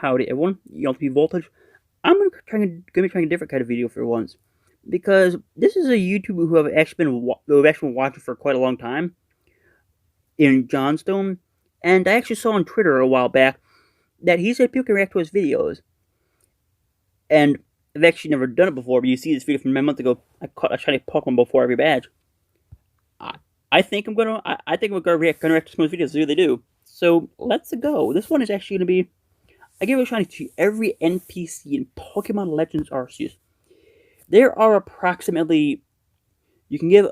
Howdy everyone, be Voltage. I'm gonna be trying a different kind of video for once, because this is a YouTuber who I've actually been watching for quite a long time in Johnstone, and I actually saw on Twitter a while back that he said people can react to his videos, and I've actually never done it before. But you see this video from a month ago. I caught a shiny Pokemon before every badge. I, I think I'm gonna react to some of his videos. See what they do. So let's go. This one is actually gonna be. I give a shiny to every NPC in Pokemon Legends Arceus. There are approximately. You can give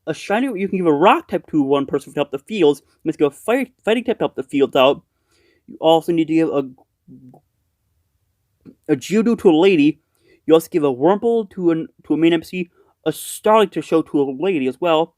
a shiny. You can give a rock type to one person to help the fields. You must give a fighting type to help the fields out. You also need to give a Geodude to a lady. You also give a Wurmple to a main NPC, a Starlight to show to a lady as well,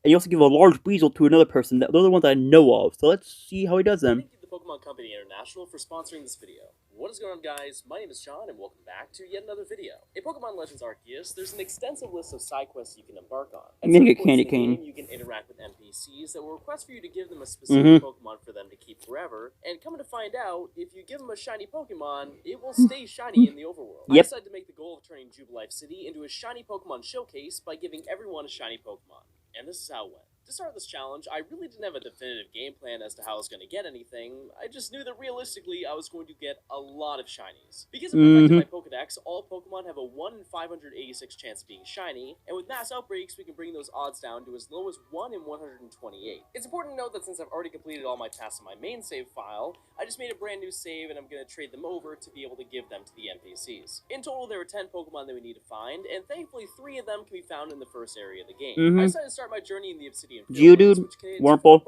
and you also give a large Weasel to another person. Those are the ones I know of. So let's see how he does them. Thank you to the Pokemon Company International for sponsoring this video. What is going on, guys? My name is John, and welcome back to yet another video. In Pokemon Legends Arceus, there's an extensive list of side quests you can embark on. At some points in the game, you can interact with NPCs that will request for you to give them a specific Pokemon for them to keep forever, and coming to find out, if you give them a shiny Pokemon, it will stay shiny in the overworld. I decided to make the goal of turning Jubilife City into a shiny Pokemon showcase by giving everyone a shiny Pokemon. And this is how it went. To start this challenge, I really didn't have a definitive game plan as to how I was going to get anything. I just knew that realistically, I was going to get a lot of shinies. Because of perfecting my Pokedex, all Pokemon have a 1 in 586 chance of being shiny, and with mass outbreaks, we can bring those odds down to as low as 1 in 128. It's important to note that since I've already completed all my tasks in my main save file, I just made a brand new save and I'm going to trade them over to be able to give them to the NPCs. In total, there were 10 Pokemon that we need to find, and thankfully 3 of them can be found in the first area of the game. I decided to start my journey in the Obsidian Geodude, Wurmple,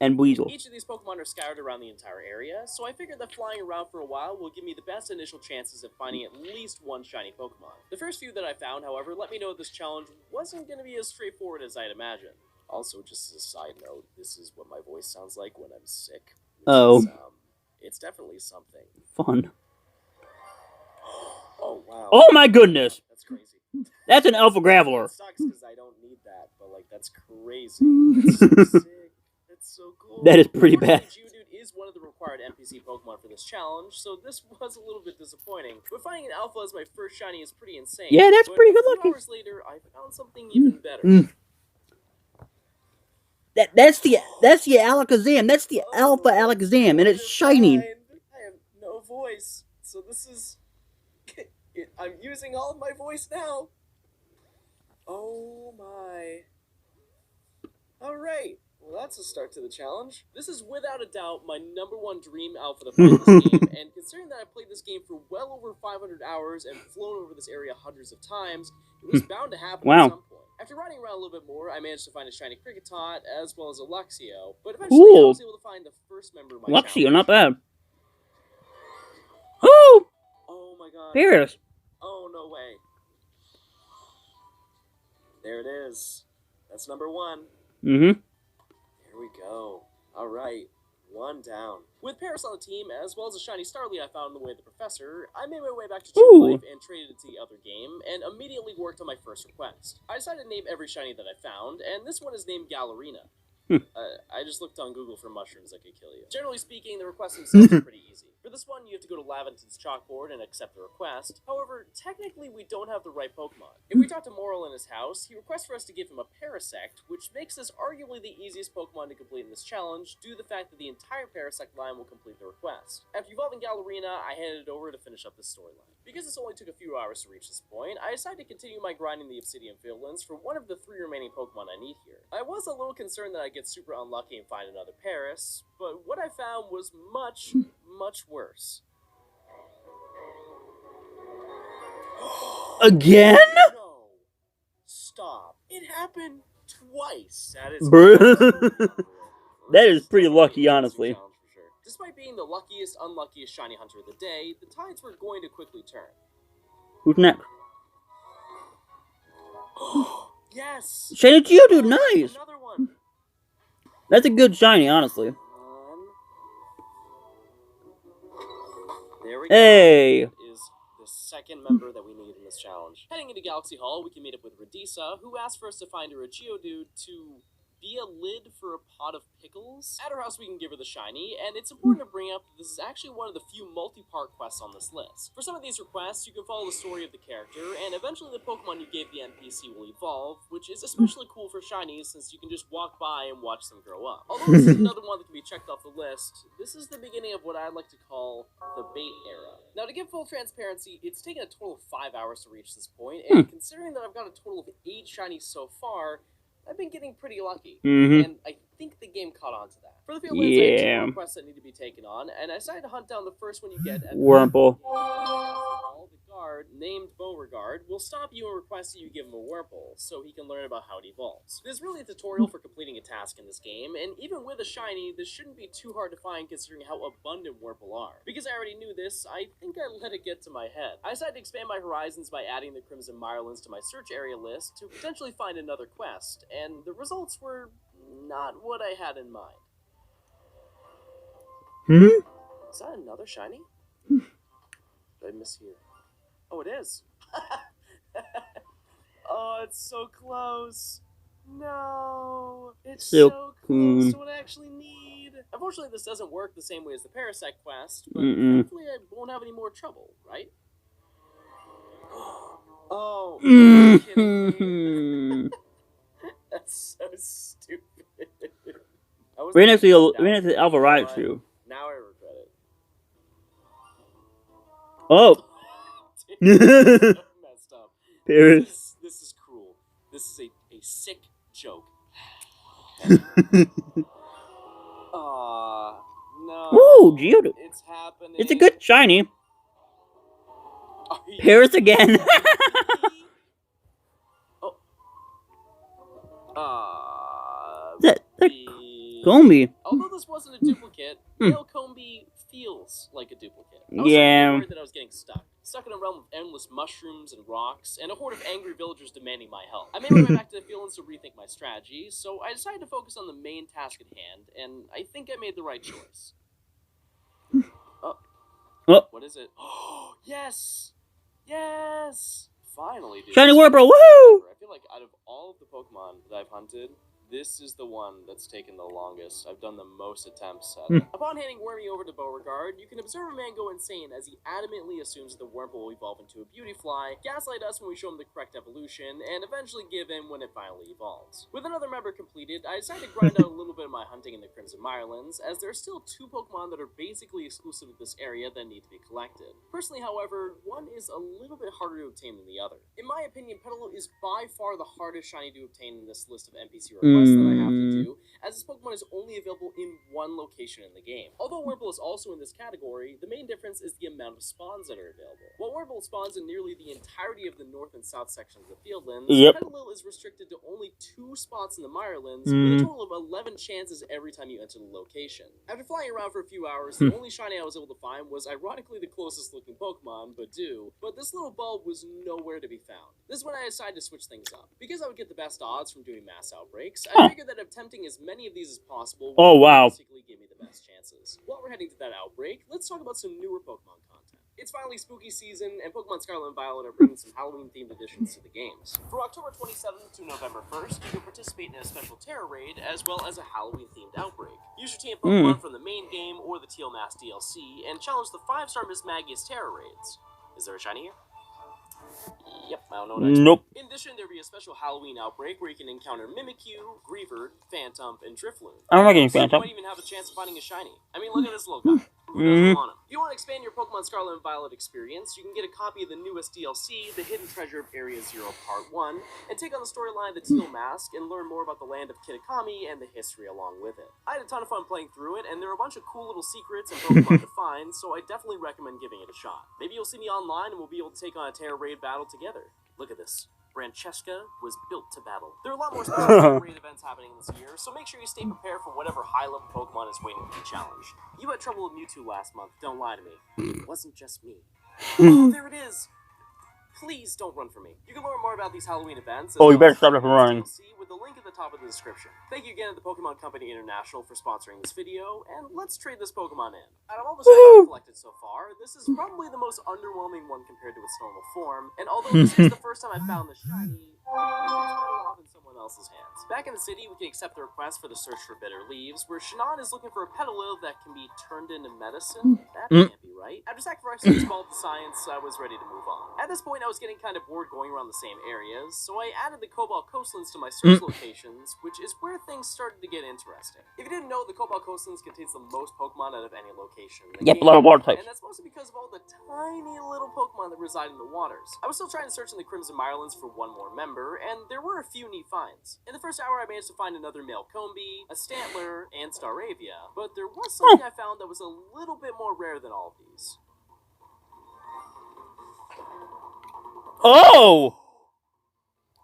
and Weasel. Each of these Pokemon are scattered around the entire area, so I figured that flying around for a while will give me the best initial chances of finding at least one shiny Pokemon. The first few that I found, however, let me know that this challenge wasn't going to be as straightforward as I'd imagined. Also, just as a side note, this is what my voice sounds like when I'm sick. It's definitely something. Fun. Oh, wow. Oh my goodness! That's crazy. That's an Alpha Graveler. It sucks because I don't need that, but like that's crazy. That's so sick. That's so cool. That is pretty bad. Geodude is one of the required NPC Pokemon for this challenge, so this was a little bit disappointing. But finding an Alpha as my first shiny is pretty insane. Yeah, that's pretty good looking. Hours later, I found something even better. That's the Alakazam. That's the Alpha Alakazam, and it's shiny. I have no voice, so this is. I'm using all of my voice now. Oh my. Alright, well that's a start to the challenge. This is without a doubt my #1 dream Alpha to play this game, and considering that I played this game for well over 500 hours and flown over this area hundreds of times, it was bound to happen at some point. After riding around a little bit more, I managed to find a shiny Kricketot, as well as a Luxio, but eventually I was able to find the first member of my Luxio, not bad. Oh my god. Paris. Oh, no way. There it is. That's #1. Here we go. Alright, 1 down. With Paris on the team, as well as a shiny Starly I found on the way to the Professor, I made my way back to Jubilife and traded it to the other game, and immediately worked on my first request. I decided to name every shiny that I found, and this one is named Gallerina. I just looked on Google for mushrooms that could kill you. Generally speaking, the requests themselves are pretty easy. For this one, you have to go to Laventon's chalkboard and accept the request. However, technically, we don't have the right Pokemon. If we talk to Moral in his house, he requests for us to give him a Parasect, which makes this arguably the easiest Pokemon to complete in this challenge, due to the fact that the entire Parasect line will complete the request. After evolving Gallerina, I handed it over to finish up this storyline. Because this only took a few hours to reach this point, I decided to continue my grind in the Obsidian Fieldlands for one of the 3 remaining Pokemon I need here. I was a little concerned that I'd get super unlucky and find another Paris, but what I found was much, much worse. Again? No. Stop. It happened twice. That is that is pretty lucky, honestly. Despite being the unluckiest shiny hunter of the day, the tides were going to quickly turn. Who's next? Yes! Shiny Geodude, nice! Another one. That's a good shiny, honestly. There we go. Hey! Is the second member that we need in this challenge. Heading into Galaxy Hall, we can meet up with Radisa, who asked for us to find her a Geodude to be a lid for a pot of pickles. At her house we can give her the shiny, and it's important to bring up that this is actually one of the few multi-part quests on this list. For some of these requests, you can follow the story of the character, and eventually the Pokemon you gave the NPC will evolve, which is especially cool for shinies since you can just walk by and watch them grow up. Although this is another one that can be checked off the list, this is the beginning of what I like to call the bait era. Now, to give full transparency, it's taken a total of 5 hours to reach this point, and considering that I've got a total of 8 shinies so far, I've been getting pretty lucky, and I think the game caught on to that. For the field lands, I have 2 more quests that need to be taken on, and I decided to hunt down the first one you get at Wurmple. The guard, named Beauregard, will stop you and request that you give him a Wurmple, so he can learn about how it evolves. There's really a tutorial for completing a task in this game, and even with a shiny, this shouldn't be too hard to find considering how abundant Wurmple are. Because I already knew this, I think I let it get to my head. I decided to expand my horizons by adding the Crimson Mirelands to my search area list to potentially find another quest, and the results were not what I had in mind. Is that another shiny? Did I mishear? Oh, it is. Oh, it's so close. No, it's so close to what I actually need. Unfortunately, this doesn't work the same way as the Parasite quest, but hopefully I won't have any more trouble, right? Oh, you're kidding me. That's so stupid. Right next to Alvarado too. Now I regret it. Oh. Messed up. This is cruel. This is a sick joke. No. Ooh, Geodude. It's happening. It's a good shiny. Paris again. That Combi. Although this wasn't a duplicate, Male Combi feels like a duplicate. I was worried that I was getting stuck in a realm of endless mushrooms and rocks, and a horde of angry villagers demanding my help. I made my way back to the fields to rethink my strategy, so I decided to focus on the main task at hand, and I think I made the right choice. What is it? Oh, yes! Yes! Finally, dude. Shiny Wurmple, woohoo! I feel like out of all of the Pokemon that I've hunted, this is the one that's taken the longest. I've done the most attempts at it. Upon handing Wormy over to Beauregard, you can observe a man go insane as he adamantly assumes that the Wurmple will evolve into a Beautyfly, gaslight us when we show him the correct evolution, and eventually give in when it finally evolves. With another member completed, I decided to grind out a little bit of my hunting in the Crimson Mirelands, as there are still 2 Pokemon that are basically exclusive to this area that need to be collected. Personally, however, one is a little bit harder to obtain than the other. In my opinion, Petalil is by far the hardest shiny to obtain in this list of NPC requests that I have to do, as this Pokemon is only available in one location in the game. Although Wurmple is also in this category, the main difference is the amount of spawns that are available. While Wurmple spawns in nearly the entirety of the north and south sections of the Fieldlands, Petalil is restricted to only 2 spots in the Mirelands, with a total of 11 chances every time you enter the location. After flying around for a few hours, the only shiny I was able to find was ironically the closest looking Pokemon, Badoo, but this little bulb was nowhere to be found. This is when I decided to switch things up. Because I would get the best odds from doing mass outbreaks, I figured that attempting as many of these as possible would basically give me the best chances. While we're heading to that outbreak, let's talk about some newer Pokemon content. It's finally spooky season, and Pokemon Scarlet and Violet are bringing some Halloween-themed additions to the games. For October 27th to November 1st, you can participate in a special Terror Raid, as well as a Halloween-themed outbreak. Use your team Pokemon from the main game or the Teal Mask DLC, and challenge the 5-star Miss Magius Terror Raids. Is there a shiny here? Yep, I don't know what I Nope. In addition, there'll be a special Halloween outbreak where you can encounter Mimikyu, Greavard, Phantump, and Drifloon. I'm not getting Phantump. You might even have a chance of finding a shiny. I mean, look at this little guy. Who doesn't want him? If you want to expand your Pokemon Scarlet and Violet experience, you can get a copy of the newest DLC, The Hidden Treasure of Area Zero Part 1, and take on the storyline of the Teal Mask and learn more about the land of Kitakami and the history along with it. I had a ton of fun playing through it, and there are a bunch of cool little secrets and Pokemon to find, so I definitely recommend giving it a shot. Maybe you'll see me online and we'll be able to take on a Terror Raid battle together. Look at this. Francesca was built to battle. There are a lot more special Terror Raid events happening this year, so make sure you stay prepared for whatever high-level Pokemon is waiting to be challenged. You had trouble with Mewtwo last month, don't lie to me. It wasn't just me. Oh, there it is! Please don't run for me. You can learn more about these Halloween events. Oh, you better stop it from running. With the link at the top of the description. Thank you again to the Pokemon Company International for sponsoring this video, and let's trade this Pokemon in. Out of all the shinies I've collected so far, this is probably the most underwhelming one compared to its normal form, and although this is the first time I found the shiny, it's better off in someone else's hands. Back in the city, we can accept the request for the search for bitter leaves, where Shannon is looking for a petalil that can be turned into medicine. That can't be right. After sacrificing a small to science, I was ready to move on. At this point, I was getting kind of bored going around the same areas, so I added the Cobalt Coastlands to my search locations, which is where things started to get interesting. If you didn't know, the Cobalt Coastlands contains the most Pokemon out of any location in the game, a lot of water types. and that's mostly because of all the tiny little Pokemon that reside in the waters. I was still trying to search in the Crimson Mirelands for one more member, and there were a few neat finds. In the first hour, I managed to find another male Combee, a Stantler, and Staravia, but there was something I found that was a little bit more rare than all of these. Oh!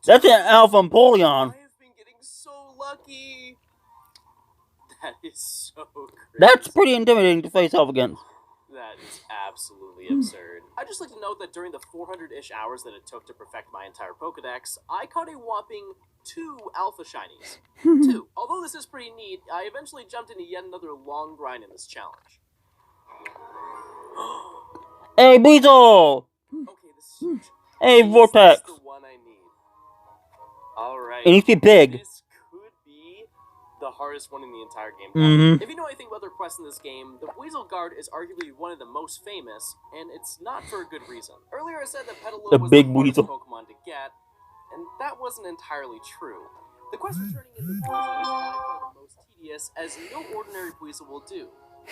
That's an Alpha Empoleon. I have been getting so lucky. That is so crazy. That's pretty intimidating to face off against. That is absolutely absurd. I'd just like to note that during the 400-ish hours that it took to perfect my entire Pokedex, I caught a whopping 2 Alpha Shinies. 2. Although this is pretty neat, I eventually jumped into yet another long grind in this challenge. Hey, Weasel! Okay, this is huge. Hey, Vortex! This is the one I need. Alright. It needs to be big. This could be the hardest one in the entire game. If you know anything about the quests in this game, the Weasel Guard is arguably one of the most famous, and it's not for a good reason. Earlier I said that Petalil was the hardest Pokemon to get, and that wasn't entirely true. The quest for turning into Weasel is by far the most tedious, as no ordinary Weasel will do.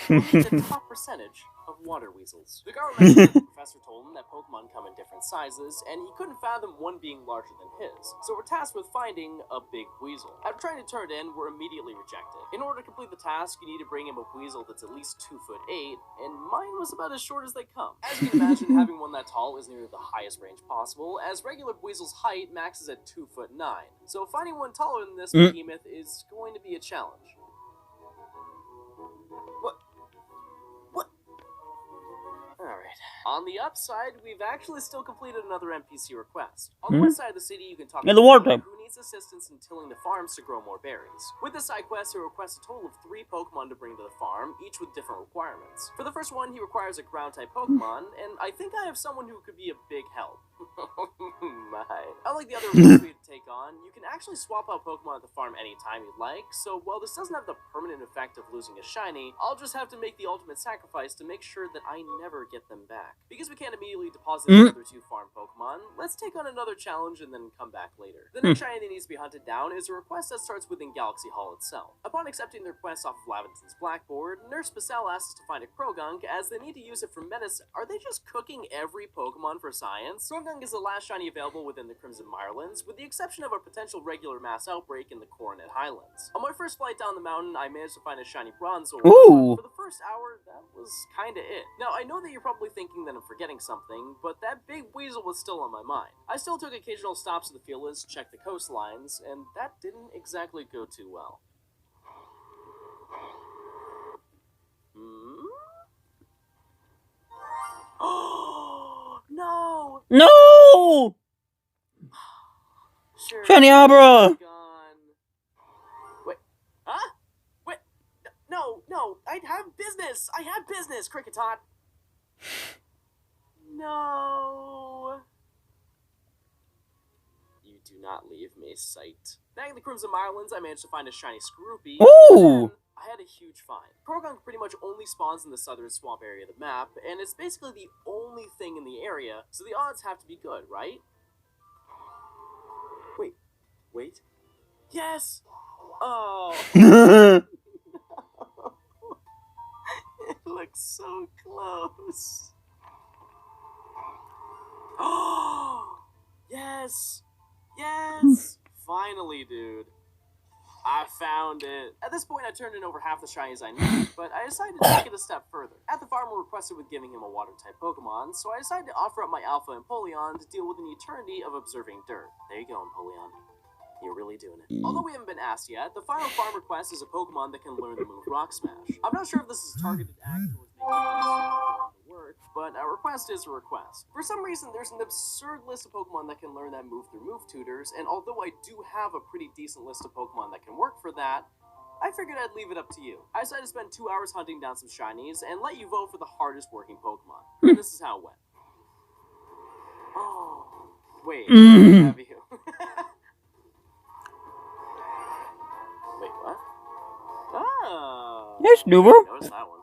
Only the top percentage of water weasels. The guard mentioned that the professor told him that Pokemon come in different sizes, and he couldn't fathom one being larger than his. So we're tasked with finding a big weasel. After trying to turn it in, we're immediately rejected. In order to complete the task, you need to bring him a weasel that's at least 2'8", and mine was about as short as they come. As you can imagine, having one that tall is near the highest range possible, as regular weasel's height maxes at 2'9". So finding one taller than this behemoth is going to be a challenge. Alright. On the upside, we've actually still completed another NPC request. On the west side of the city, you can talk to someone who needs assistance in tilling the farms to grow more berries. With this side quest, he requests a total of 3 Pokemon to bring to the farm, each with different requirements. For the first one, he requires a ground-type Pokemon, and I think I have someone who could be a big help. My. Unlike the other requests we had to take on, you can actually swap out Pokemon at the farm anytime you'd like, so while this doesn't have the permanent effect of losing a shiny, I'll just have to make the ultimate sacrifice to make sure that I never get them back. Because we can't immediately deposit the other 2 farm Pokemon, let's take on another challenge and then come back later. The next shiny that needs to be hunted down is a request that starts within Galaxy Hall itself. Upon accepting the request off of Laventon's blackboard, Nurse Basel asks us to find a Krogunk, as they need to use it for medicine. Are they just cooking every Pokemon for science? Krogunk is the last shiny available within the Crimson Mirelands, with the exception of a potential regular mass outbreak in the Coronet Highlands. On my first flight down the mountain, I managed to find a shiny Bronzor. For the first hour, that was kinda it. Now, I know that you're probably thinking that I'm forgetting something, but that big weasel was still on my mind. I still took occasional stops at the fieldlands to check the coastlines, and that didn't exactly go too well. Oh no! No! Sure. Shiny Abra! Wait, huh? Wait, no, I have business, Cricketot. No. You do not leave me, sight. Back in the Crimson Mirelands, I managed to find a shiny Scroopy. Ooh! I had a huge find. Krogunk pretty much only spawns in the southern swamp area of the map, and it's basically the only thing in the area, so the odds have to be good, right? Wait. Yes! Oh! It looks so close. Oh! Yes! Finally, dude. I found it. At this point, I turned in over half the shinies I needed, but I decided to take it a step further. At the farm, we requested with giving him a water-type Pokemon, so I decided to offer up my Alpha Empoleon to deal with an eternity of observing dirt. There you go, Empoleon. You're really doing it. Although we haven't been asked yet, the final farm request is a Pokemon that can learn the move Rock Smash. I'm not sure if this is a targeted act towards making it work, but a request is a request. For some reason, there's an absurd list of Pokemon that can learn that move through move tutors, and although I do have a pretty decent list of Pokemon that can work for that, I figured I'd leave it up to you. I decided to spend 2 hours hunting down some shinies and let you vote for the hardest working Pokemon. And this is how it went. Oh, wait, have you? Hey, Snoover. Notice that one.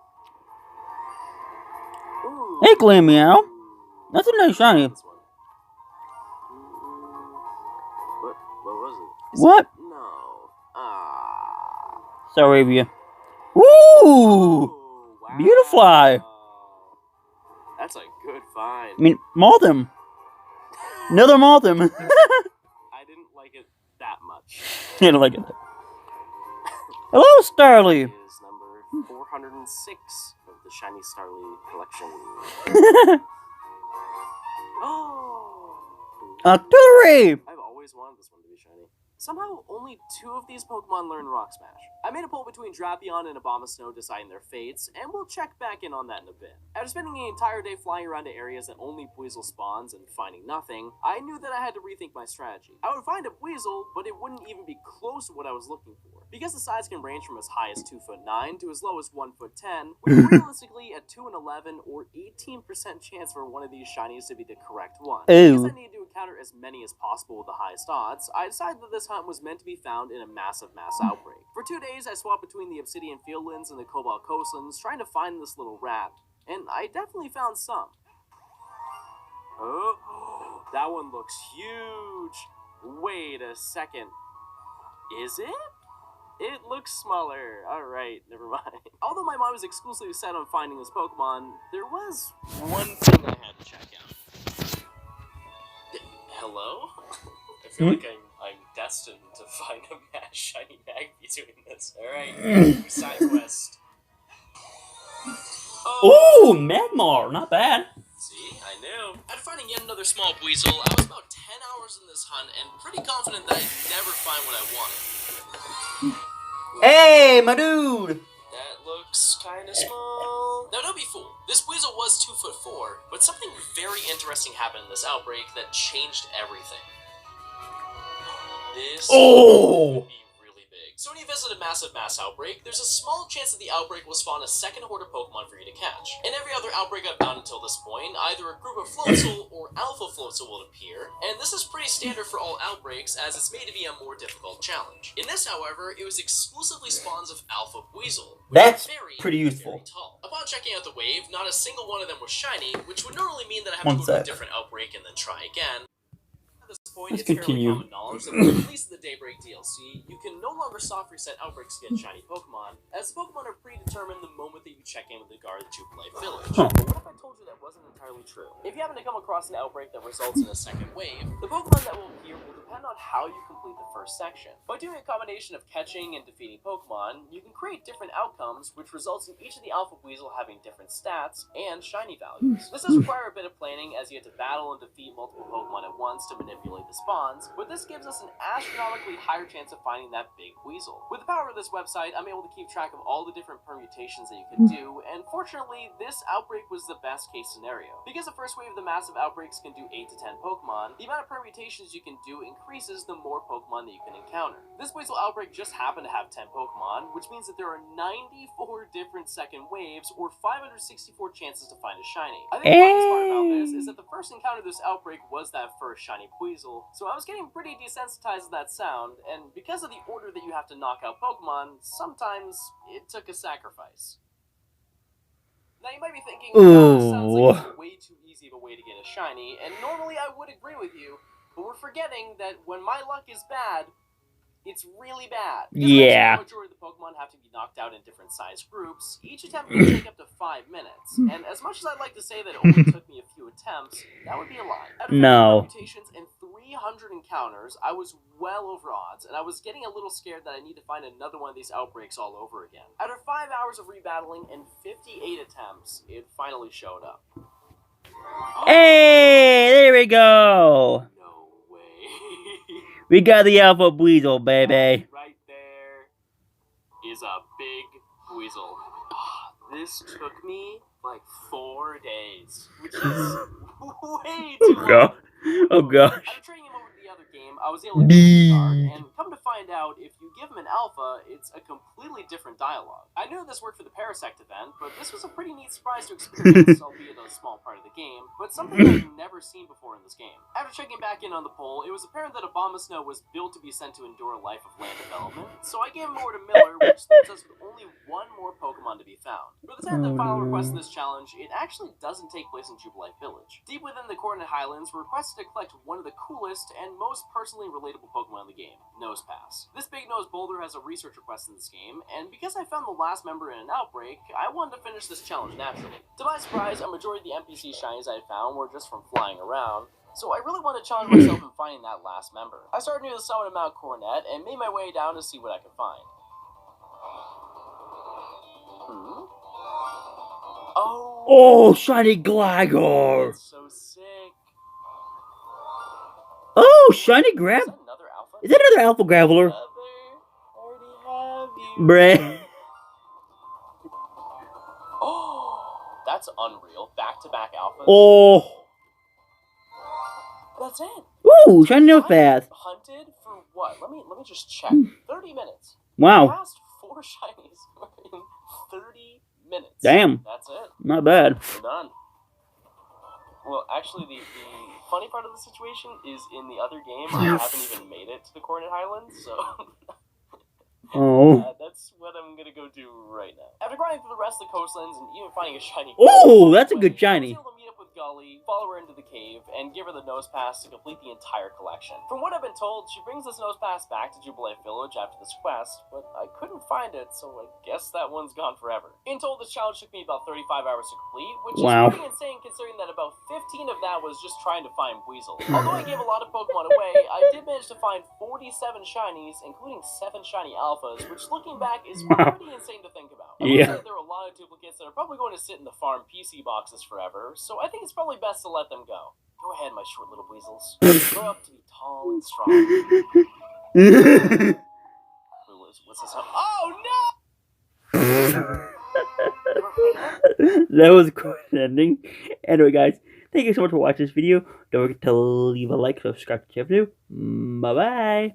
Hey, Glam Meow. That's a nice shiny. What was it? What? No. Saravia. Ooh! Wow. Beautifly. That's a good find. I mean, Maltham. Another Maltham. I didn't like it that much. I don't like it. Hello, Starly. It is number 406 of the Shiny Starly collection. Artillery! I've always wanted this one to be shiny. Somehow, only 2 of these Pokemon learn Rock Smash. I made a poll between Drapion and Abomasnow deciding their fates, and we'll check back in on that in a bit. After spending the entire day flying around to areas that only Buizel spawns and finding nothing, I knew that I had to rethink my strategy. I would find a Buizel, but it wouldn't even be close to what I was looking for. Because the size can range from as high as 2'9" to as low as 1'10", we have realistically a 2 in 11 or 18% chance for one of these shinies to be the correct one. Because I needed to encounter as many as possible with the highest odds, I decided that this hunt was meant to be found in a massive mass outbreak. For 2 days, I swapped between the Obsidian Fieldlands and the Cobalt Coastlands, trying to find this little rat, and I definitely found some. Oh, that one looks huge. Wait a second. Is it? It looks smaller. Alright, never mind. Although my mind was exclusively set on finding this Pokemon, there was one thing I had to check out. Hello? I feel like I'm destined to find a mass shiny Magpie doing this. Alright, side quest. Oh, Magmar, not bad. See, I knew. After finding yet another small Buizel, I was about 10 hours in this hunt and pretty confident that I'd never find what I wanted. Hey, my dude! That looks kinda small. Now don't be fooled. This Buizel was 2'4", but something very interesting happened in this outbreak that changed everything. This could be really big. So when you visit a massive mass outbreak, there's a small chance that the outbreak will spawn a second horde of Pokemon for you to catch. In every other outbreak I've done until this point, either a group of Floatzel or Alpha Floatzel will appear, and this is pretty standard for all outbreaks as it's made to be a more difficult challenge. In this, however, it was exclusively spawns of Alpha Buizel. That's pretty useful. Very tall. Upon checking out the wave, not a single one of them was shiny, which would normally mean that I have to go to a different outbreak and then try again. At this point, it's fairly common knowledge that with the release of the Daybreak DLC, you can no longer soft reset outbreaks to get shiny Pokemon, as the Pokemon are predetermined the moment that you check in with the guard at Jubilee Village. But what if I told you that wasn't entirely true? If you happen to come across an outbreak that results in a second wave, the Pokemon that will appear will depend on how you complete the first section. By doing a combination of catching and defeating Pokemon, you can create different outcomes, which results in each of the Alpha Buizel having different stats and shiny values. This does require a bit of planning, as you have to battle and defeat multiple Pokemon at once to manipulate the spawns, but this gives us an astronomically higher chance of finding that big Buizel. With the power of this website, I'm able to keep track of all the different permutations that you can do, and fortunately, this outbreak was the best case scenario. Because the first wave of the massive outbreaks can do 8 to 10 Pokemon, the amount of permutations you can do increases the more Pokemon that you can encounter. This Buizel outbreak just happened to have 10 Pokemon, which means that there are 94 different second waves, or 564 chances to find a shiny. I think the funniest part about this is that the first encounter of this outbreak was that first shiny Buizel, so I was getting pretty desensitized to that sound, and because of the order that you have to knock out Pokemon, sometimes it took a sacrifice. Now you might be thinking, this sounds like it's way too easy of a way to get a shiny, and normally I would agree with you, but we're forgetting that when my luck is bad, it's really bad. Yeah. The majority of the Pokemon have to be knocked out in different size groups. Each attempt can take up to 5 minutes. And as much as I'd like to say that it only took me a few attempts, that would be a lie. Out of permutations and 300 encounters, I was well over odds, and I was getting a little scared that I need to find another one of these outbreaks all over again. After 5 hours of rebattling and 58 attempts, it finally showed up. Hey, there we go. We got the Alpha Buizel, baby. Right there is a big Buizel. This took me like 4 days, which is way too long. Oh gosh. After trading him over to the other game, I was able to get the card, and come to find out, out if you give him an alpha, it's a completely different dialogue. I knew this worked for the Parasect event, but this was a pretty neat surprise to experience, albeit a small part of the game, but something I've never seen before in this game. After checking back in on the poll, it was apparent that Abomasnow was built to be sent to endure a life of land development, so I gave him over to Miller, which leaves us with only one more Pokemon to be found. For the 10th and final request in this challenge, it actually doesn't take place in Jubilife Village. Deep within the Coordinate Highlands, we're requested to collect one of the coolest and most personally relatable Pokemon in the game, Nosepass. This big nose boulder has a research request in this game, and because I found the last member in an outbreak, I wanted to finish this challenge naturally. To my surprise, a majority of the NPC shinies I found were just from flying around, so I really wanted to challenge myself in finding that last member. I started near the summit of Mount Coronet and made my way down to see what I could find. Oh, shiny Gligar! That's so sick. Oh, shiny Grab. Is that another Alpha Graveler? Bruh. Oh, that's unreal. Back-to-back alphas. Oh. That's it. Ooh, shiny Nosepass. Hunted for what? Let me just check. 30 minutes. Wow. The past 4 shinies in 30 minutes. Damn. That's it. Not bad. We're done. Well, actually, the funny part of the situation is in the other game, I haven't even made it to the Coordinate Highlands, so that's what I'm gonna go do right now. After grinding through the rest of the coastlands and even finding a shiny... Oh, that's a good shiny. I was able to meet up with Gully, follow her into the cave, and give her the Nosepass to complete the entire collection. From what I've been told, she brings this Nosepass back to Jubilife Village after this quest, but I couldn't find it, so I guess that one's gone forever. In total, this challenge took me about 35 hours to complete, which is pretty insane considering that about 15 of that was just trying to find Weasel. Although I gave a lot of Pokemon away, I did manage to find 47 shinies, including 7 shiny alphas, which looking back is pretty insane to think about. Yeah. There are a lot of duplicates that are probably going to sit in the farm PC boxes forever, so I think it's probably best to let them go. Go ahead, my short little weasels. Grow up to be tall and strong. What's this? Oh no! That was a good ending. Anyway, guys, thank you so much for watching this video. Don't forget to leave a like, subscribe to the channel. Bye bye.